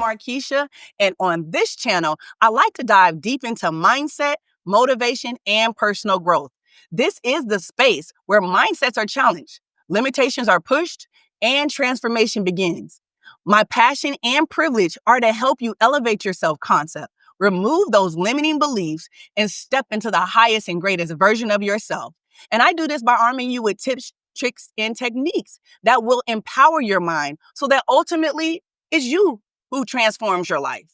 Markeisha, and on this channel, I like to dive deep into mindset, motivation, and personal growth. This is the space where mindsets are challenged, limitations are pushed, and transformation begins. My passion and privilege are to help you elevate your self-concept, remove those limiting beliefs, and step into the highest and greatest version of yourself. And I do this by arming you with tips, tricks, and techniques that will empower your mind so that ultimately it's you who transforms your life.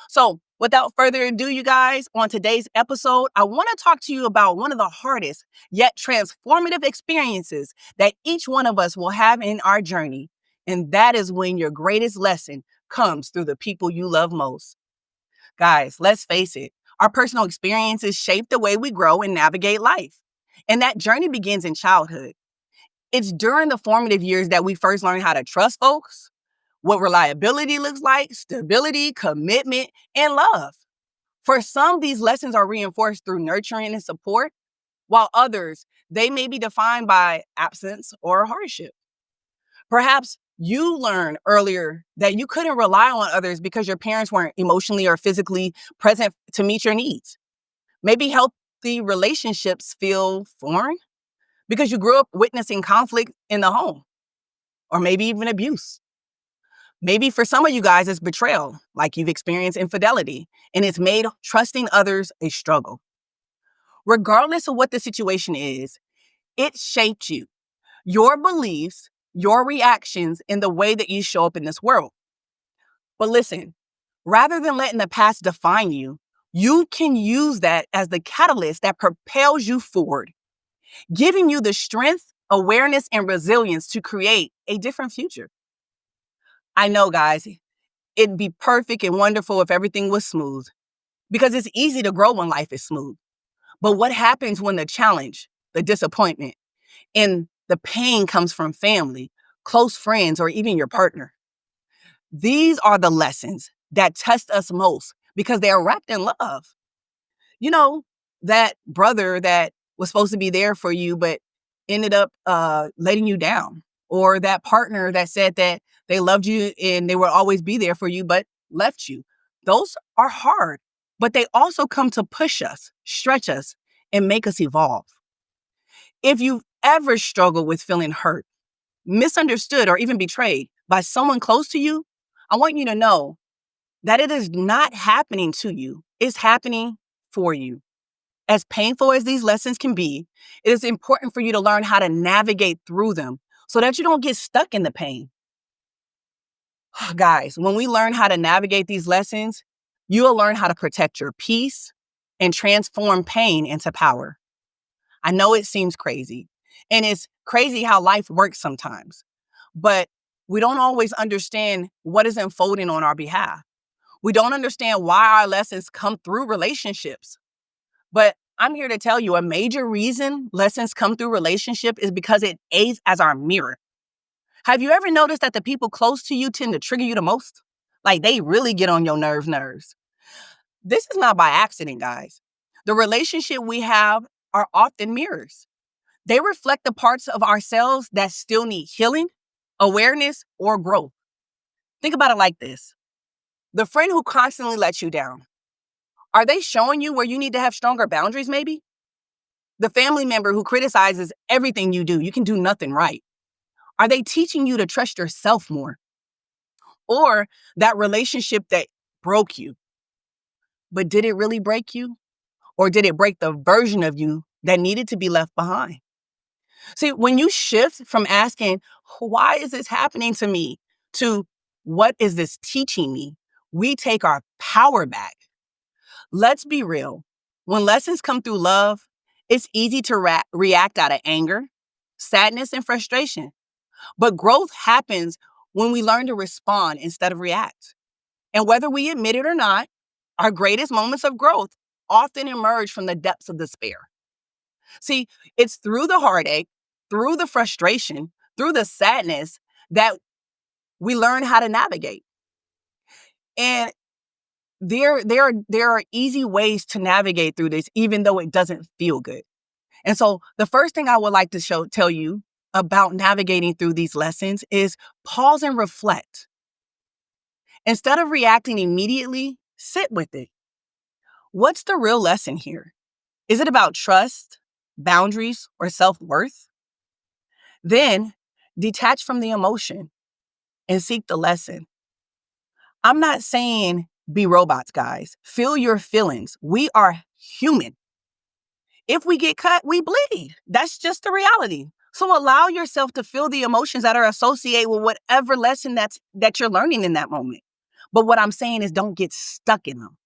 So, without further ado, you guys, on today's episode, I want to talk to you about one of the hardest yet transformative experiences that each one of us will have in our journey. And that is when your greatest lesson comes through the people you love most. Guys, let's face it, our personal experiences shape the way we grow and navigate life. And that journey begins in childhood. It's during the formative years that we first learn how to trust folks, what reliability looks like, stability, commitment, and love. For some, these lessons are reinforced through nurturing and support, while others, they may be defined by absence or hardship. Perhaps you learned earlier that you couldn't rely on others because your parents weren't emotionally or physically present to meet your needs. Maybe healthy relationships feel foreign because you grew up witnessing conflict in the home, or maybe even abuse. Maybe for some of you guys, it's betrayal, like you've experienced infidelity, and it's made trusting others a struggle. Regardless of what the situation is, it shaped you, your beliefs, your reactions, and the way that you show up in this world. But listen, rather than letting the past define you, you can use that as the catalyst that propels you forward, giving you the strength, awareness, and resilience to create a different future. I know, guys, it'd be perfect and wonderful if everything was smooth, because it's easy to grow when life is smooth. But what happens when the challenge, the disappointment, and the pain comes from family, close friends, or even your partner? These are the lessons that test us most because they are wrapped in love. You know, that brother that was supposed to be there for you, but ended up letting you down. Or that partner that said that they loved you and they will always be there for you, but left you. Those are hard, but they also come to push us, stretch us, and make us evolve. If you've ever struggled with feeling hurt, misunderstood, or even betrayed by someone close to you, I want you to know that it is not happening to you. It's happening for you. As painful as these lessons can be, it is important for you to learn how to navigate through them so that you don't get stuck in the pain. Guys, when we learn how to navigate these lessons, you will learn how to protect your peace and transform pain into power. I know it seems crazy, and it's crazy how life works sometimes, but we don't always understand what is unfolding on our behalf. We don't understand why our lessons come through relationships. But I'm here to tell you a major reason lessons come through relationship is because it aids as our mirror. Have you ever noticed that the people close to you tend to trigger you the most? Like they really get on your nerves. This is not by accident, guys. The relationship we have are often mirrors. They reflect the parts of ourselves that still need healing, awareness, or growth. Think about it like this. The friend who constantly lets you down, are they showing you where you need to have stronger boundaries maybe? The family member who criticizes everything you do, you can do nothing right. Are they teaching you to trust yourself more? Or that relationship that broke you, but did it really break you? Or did it break the version of you that needed to be left behind? See, when you shift from asking, why is this happening to me, to what is this teaching me, we take our power back. Let's be real. When lessons come through love, it's easy to react out of anger, sadness, and frustration. But growth happens when we learn to respond instead of react. And whether we admit it or not, our greatest moments of growth often emerge from the depths of despair. See, it's through the heartache, through the frustration, through the sadness that we learn how to navigate. And there are easy ways to navigate through this, even though it doesn't feel good. And so the first thing I would like to tell you about navigating through these lessons is pause and reflect. Instead of reacting immediately, sit with it. What's the real lesson here? Is it about trust, boundaries, or self worth? Then detach from the emotion and seek the lesson. I'm not saying be robots, guys. Feel your feelings. We are human. If we get cut, we bleed. That's just the reality. So allow yourself to feel the emotions that are associated with whatever lesson that you're learning in that moment. But what I'm saying is don't get stuck in them.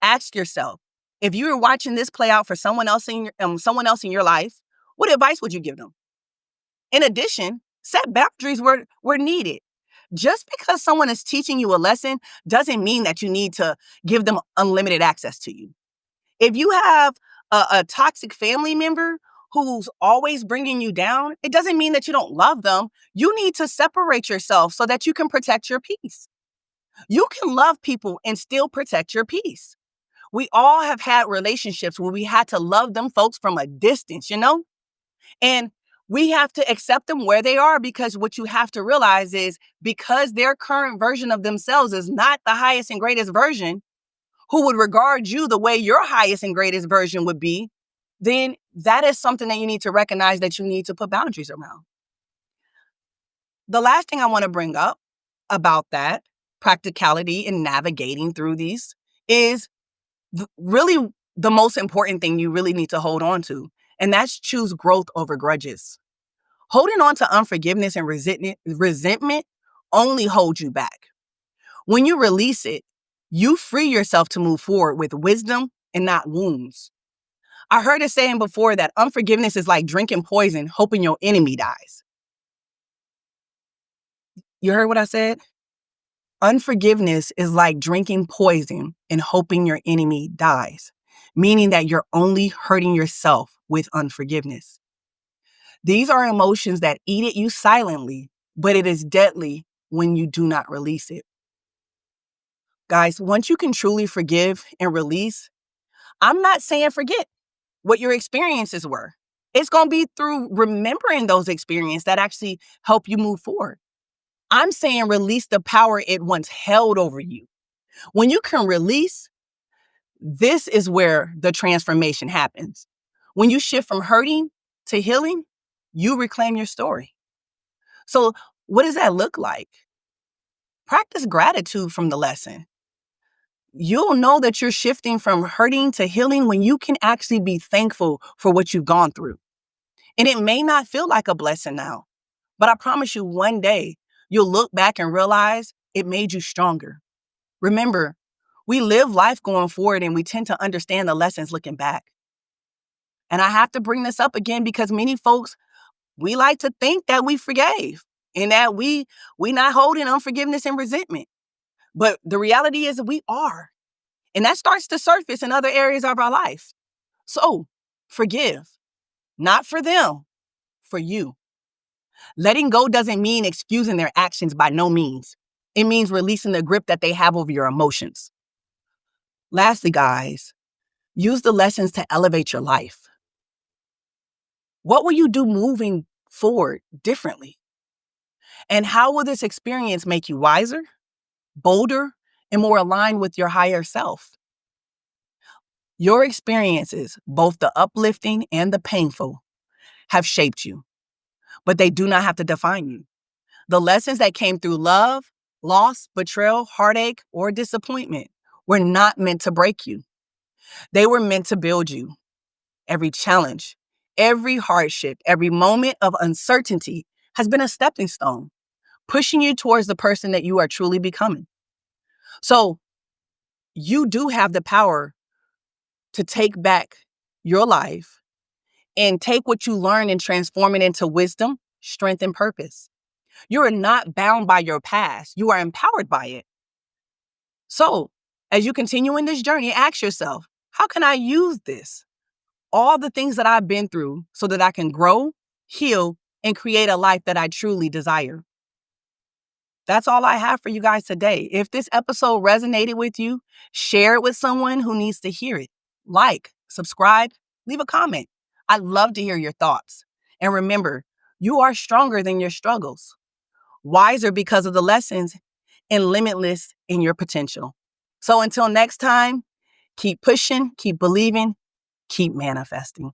Ask yourself, if you were watching this play out for someone else in your life, what advice would you give them? In addition, set boundaries where needed. Just because someone is teaching you a lesson doesn't mean that you need to give them unlimited access to you. If you have a toxic family member who's always bringing you down, it doesn't mean that you don't love them. You need to separate yourself so that you can protect your peace. You can love people and still protect your peace. We all have had relationships where we had to love them folks from a distance, And we have to accept them where they are, because what you have to realize is because their current version of themselves is not the highest and greatest version, who would regard you the way your highest and greatest version would be, then that is something that you need to recognize that you need to put boundaries around. The last thing I want to bring up about that practicality in navigating through these is really the most important thing you really need to hold on to, and that's choose growth over grudges. Holding on to unforgiveness and resentment only holds you back. When you release it, you free yourself to move forward with wisdom and not wounds. I heard it saying before that unforgiveness is like drinking poison, hoping your enemy dies. You heard what I said? Unforgiveness is like drinking poison and hoping your enemy dies, meaning that you're only hurting yourself with unforgiveness. These are emotions that eat at you silently, but it is deadly when you do not release it. Guys, once you can truly forgive and release, I'm not saying forget what your experiences were. It's going to be through remembering those experiences that actually help you move forward. I'm saying release the power it once held over you. When you can release, this is where the transformation happens. When you shift from hurting to healing, you reclaim your story. So, what does that look like? Practice gratitude from the lesson. You'll know that you're shifting from hurting to healing when you can actually be thankful for what you've gone through. And it may not feel like a blessing now, but I promise you one day you'll look back and realize it made you stronger. Remember, we live life going forward and we tend to understand the lessons looking back. And I have to bring this up again because many folks, we like to think that we forgave and that we not holding unforgiveness and resentment. But the reality is that we are. And that starts to surface in other areas of our life. So forgive, not for them, for you. Letting go doesn't mean excusing their actions, by no means. It means releasing the grip that they have over your emotions. Lastly, guys, use the lessons to elevate your life. What will you do moving forward differently? And how will this experience make you wiser, bolder, and more aligned with your higher self? Your experiences, both the uplifting and the painful, have shaped you, but they do not have to define you. The lessons that came through love, loss, betrayal, heartache, or disappointment were not meant to break you. They were meant to build you. Every challenge, every hardship, every moment of uncertainty has been a stepping stone, pushing you towards the person that you are truly becoming. So you do have the power to take back your life and take what you learn and transform it into wisdom, strength, and purpose. You are not bound by your past. You are empowered by it. So as you continue in this journey, ask yourself, how can I use this? All the things that I've been through so that I can grow, heal, and create a life that I truly desire. That's all I have for you guys today. If this episode resonated with you, share it with someone who needs to hear it. Like, subscribe, leave a comment. I'd love to hear your thoughts. And remember, you are stronger than your struggles, wiser because of the lessons, and limitless in your potential. So until next time, keep pushing, keep believing, keep manifesting.